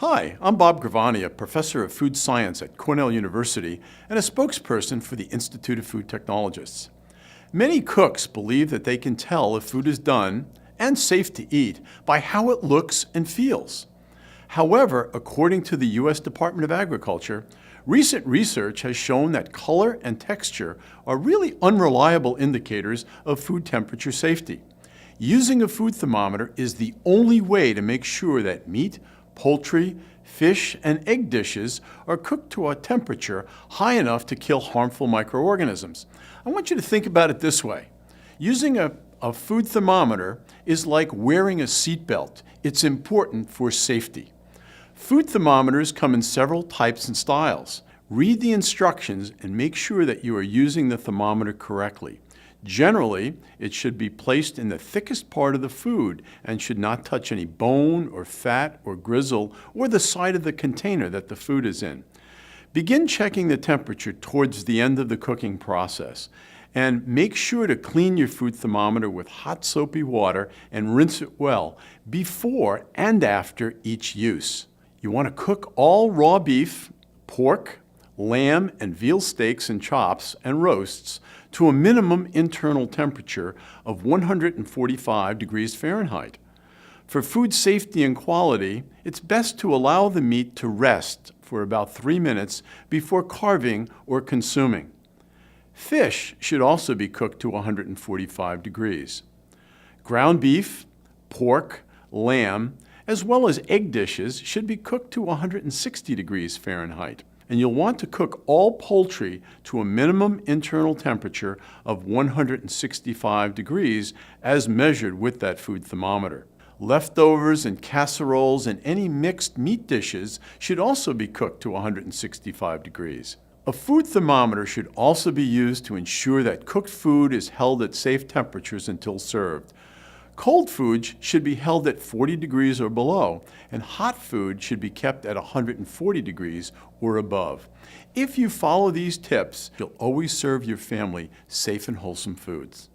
Hi, I'm Bob Gravani, a professor of food science at Cornell University and a spokesperson for the Institute of Food Technologists. Many cooks believe that they can tell if food is done and safe to eat by how it looks and feels. However, according to the U.S. Department of Agriculture, recent research has shown that color and texture are really unreliable indicators of food temperature safety. Using a food thermometer is the only way to make sure that meat, poultry, fish, and egg dishes are cooked to a temperature high enough to kill harmful microorganisms. I want you to think about it this way. Using a food thermometer is like wearing a seatbelt. It's important for safety. Food thermometers come in several types and styles. Read the instructions and make sure that you are using the thermometer correctly. Generally, it should be placed in the thickest part of the food and should not touch any bone or fat or gristle or the side of the container that the food is in. Begin checking the temperature towards the end of the cooking process, and make sure to clean your food thermometer with hot soapy water and rinse it well before and after each use. You want to cook all raw beef, pork, lamb and veal steaks and chops and roasts to a minimum internal temperature of 145 degrees Fahrenheit. For food safety and quality, it's best to allow the meat to rest for about 3 minutes before carving or consuming. Fish should also be cooked to 145 degrees. Ground beef, pork, lamb, as well as egg dishes should be cooked to 160 degrees Fahrenheit. And you'll want to cook all poultry to a minimum internal temperature of 165 degrees as measured with that food thermometer. Leftovers and casseroles and any mixed meat dishes should also be cooked to 165 degrees. A food thermometer should also be used to ensure that cooked food is held at safe temperatures until served. Cold food should be held at 40 degrees or below, and hot food should be kept at 140 degrees or above. If you follow these tips, you'll always serve your family safe and wholesome foods.